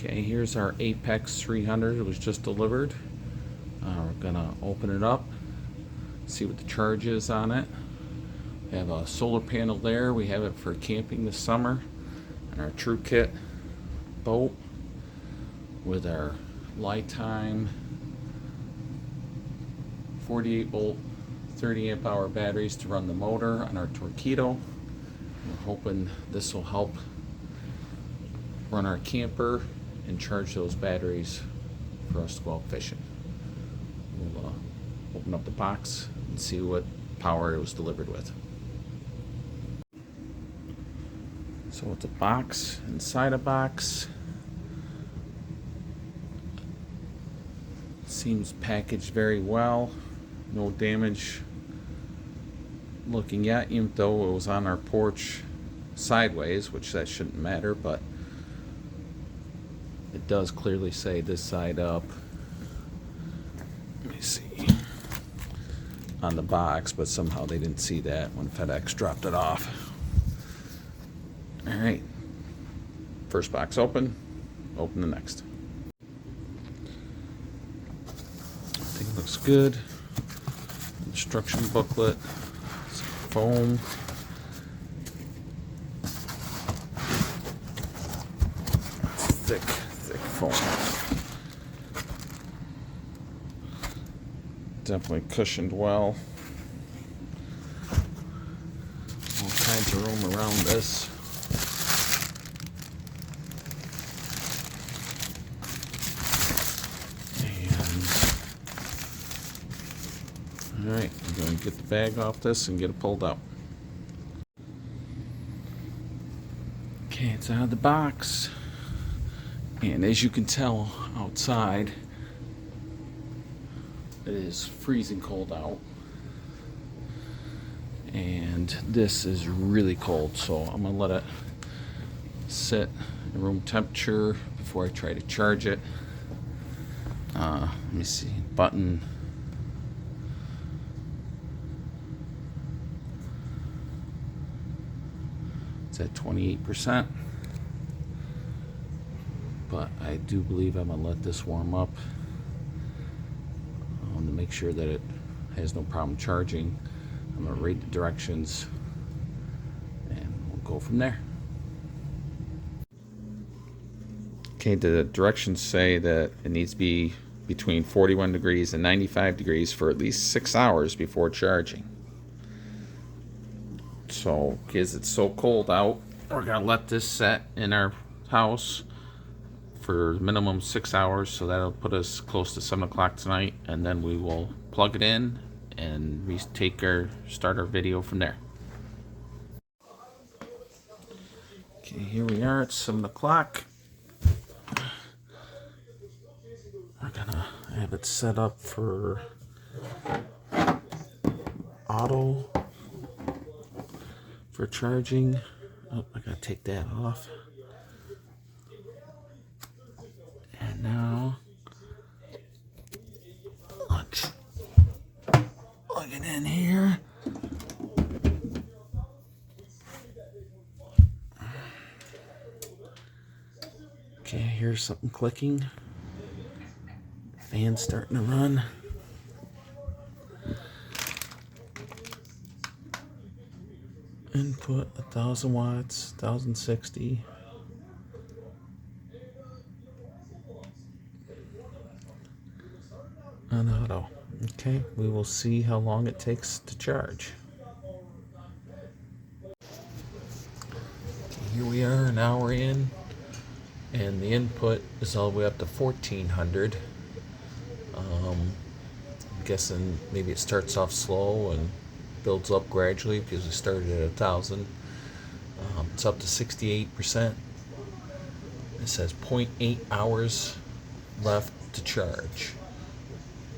Okay, here's our Apex 300. It was just delivered. We're gonna open it up, see what the charge is on it. We have a solar panel there. We have it for camping this summer. And our True Kit boat with our lifetime 48 volt 30 amp hour batteries to run the motor on our Torpedo. We're hoping this will help run our camper and charge those batteries for us to go out fishing. We'll open up the box and see what power it was delivered with. So it's a box inside a box. Seems packaged very well. No damage looking yet, even though it was on our porch sideways, which that shouldn't matter, but it does clearly say this side up. Let me see on the box, but somehow they didn't see that when FedEx dropped it off. All right, first box open the next. Everything looks good. Instruction booklet, some foam, thick foam. Definitely cushioned well. All kinds of room around this. Alright, I'm going to get the bag off this and get it pulled out. Okay, it's out of the box. And as you can tell outside, it is freezing cold out. And this is really cold, so I'm going to let it sit at room temperature before I try to charge it. Let me see, button. It's at 28%, but I do believe I'm gonna let this warm up to make sure that it has no problem charging. I'm gonna read the directions and we'll go from there. Okay, the directions say that it needs to be between 41 degrees and 95 degrees for at least 6 hours before charging. So, because it's so cold out, we're gonna let this set in our house for minimum 6 hours. So that'll put us close to 7 o'clock tonight, and then we will plug it in and start our video from there. Okay, here we are. It's 7 o'clock. We're gonna have it set up for auto. For charging. Oh, I gotta take that off. And now let's plug it in here. Okay, here's something clicking. Fan's starting to run. Input 1000 watts, 1060. On auto. Okay, we will see how long it takes to charge. Okay, here we are, an hour in, and the input is all the way up to 1400. I'm guessing maybe it starts off slow and builds up gradually because we started at 1000. It's up to 68%. It says 0.8 hours left to charge.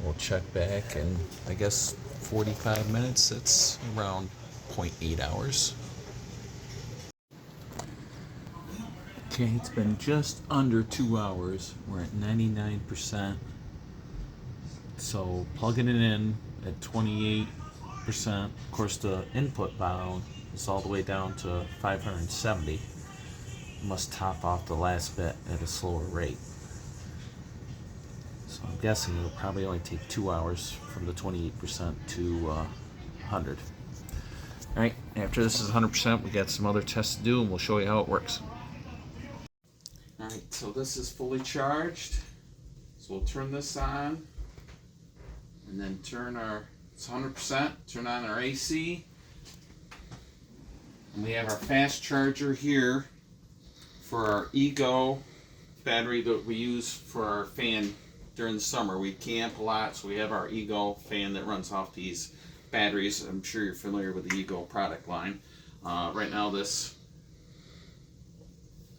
We'll check back, and I guess 45 minutes, it's around 0.8 hours. Okay, it's been just under 2 hours. We're at 99%. So plugging it in at 28%. Of course, the input value is all the way down to 570. must top off the last bit at a slower rate. So I'm guessing it'll probably only take 2 hours from the 28% to 100. All right, after this is 100%, we got some other tests to do, and we'll show you how it works. All right, so this is fully charged. So we'll turn this on, and then it's 100%, turn on our AC. And we have our fast charger here for our Ego battery that we use for our fan during the summer. We camp a lot, so we have our Ego fan that runs off these batteries. I'm sure you're familiar with the Ego product line. Right now this,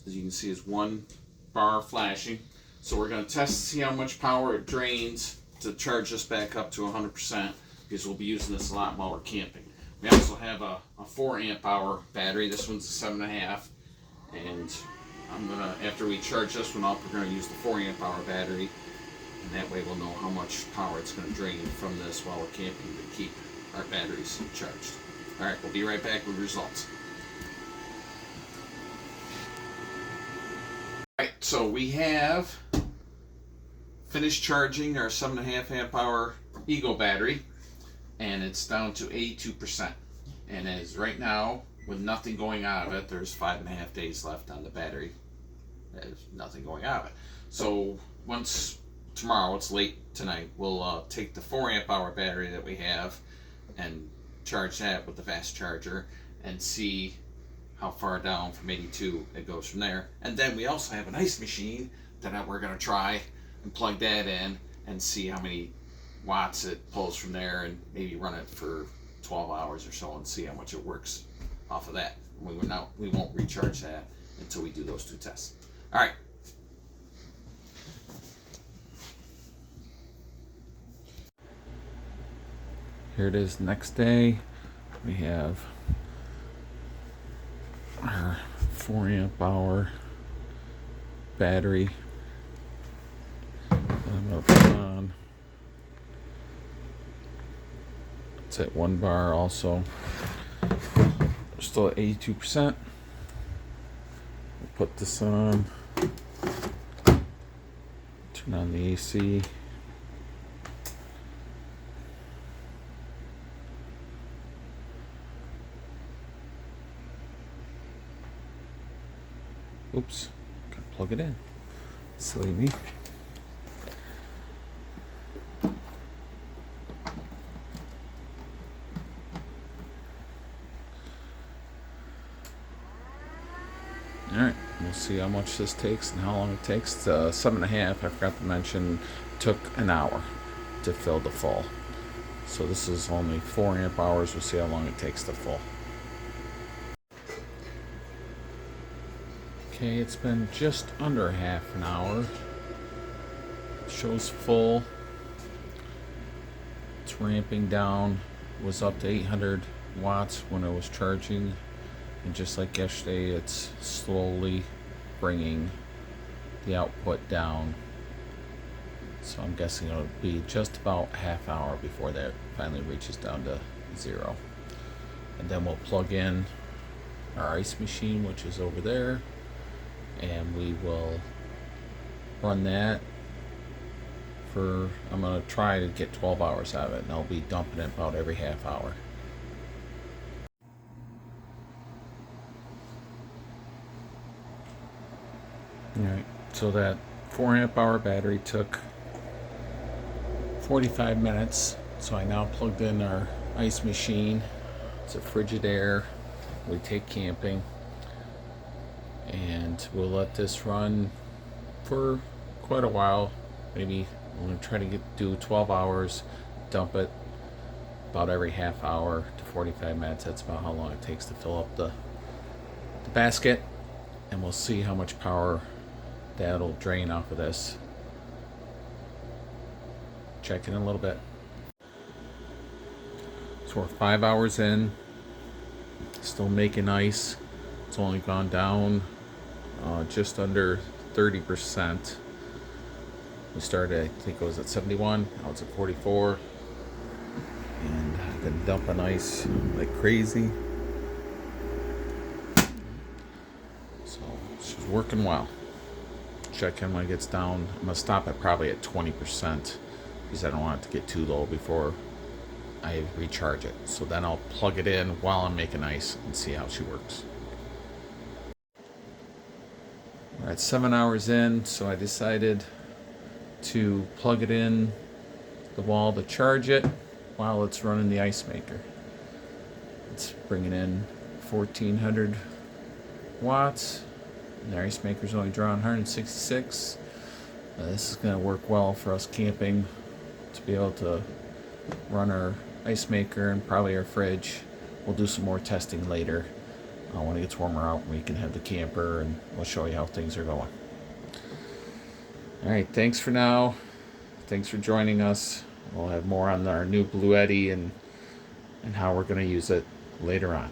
as you can see, is 1 bar flashing. So we're going to test to see how much power it drains to charge this back up to 100%, because we'll be using this a lot while we're camping. We also have a 4 amp hour battery. This one's a 7.5, and after we charge this one up, we're going to use the 4 amp hour battery, and that way we'll know how much power it's going to drain from this while we're camping to keep our batteries charged. All right, we'll be right back with results. All right, so we have finished charging our 7.5 amp hour Ego battery, and it's down to 82%. And as right now, with nothing going out of it, there's 5.5 days left on the battery. There's nothing going out of it. So once tomorrow, it's late tonight, we'll take the 4 amp hour battery that we have and charge that with the fast charger and see how far down from 82 it goes from there. And then we also have an ice machine that we're going to try and plug that in and see how many watts it pulls from there, and maybe run it for 12 hours or so and see how much it works off of that. We won't recharge that until we do those 2 tests. All right. Here it is next day. We have our 4 amp hour battery. I'm going to put on. It's at 1 bar also. We're still at 82%. We'll put this on. Turn on the AC. Oops, gotta plug it in. Silly me. Alright, we'll see how much this takes and how long it takes. 7.5, I forgot to mention, took an hour to fill the full. So this is only 4 amp hours. We'll see how long it takes to full. Okay, it's been just under half an hour. It shows full. It's ramping down. It was up to 800 watts when it was charging. And just like yesterday, it's slowly bringing the output down. So I'm guessing it'll be just about half hour before that finally reaches down to 0. And then we'll plug in our ice machine, which is over there, and we will run that for, I'm going to try to get 12 hours out of it, and I'll be dumping it about every half hour. Alright, so that 4 amp hour battery took 45 minutes. So I now plugged in our ice machine. It's a Frigidaire we take camping, and we'll let this run for quite a while. Maybe I'm going to try to do 12 hours, dump it about every half hour to 45 minutes. That's about how long it takes to fill up the basket, and we'll see how much power that'll drain off of this. Check in a little bit. So we're 5 hours in, still making ice. It's only gone down just under 30%. We started, I think it was at 71, now it's at 44. And I've been dumping ice like crazy. So I'll show working well. Check in when it gets down. I'm gonna stop it probably at 20% because I don't want it to get too low before I recharge it. So then I'll plug it in while I'm making ice and see how she works. All right, 7 hours in, so I decided to plug it in the wall to charge it while it's running the ice maker. It's bringing in 1400 watts. And the ice maker's only drawing 166. This is going to work well for us camping to be able to run our ice maker and probably our fridge. We'll do some more testing later when it gets warmer out. We can have the camper and we'll show you how things are going. All right, thanks for now. Thanks for joining us. We'll have more on our new Bluetti and how we're going to use it later on.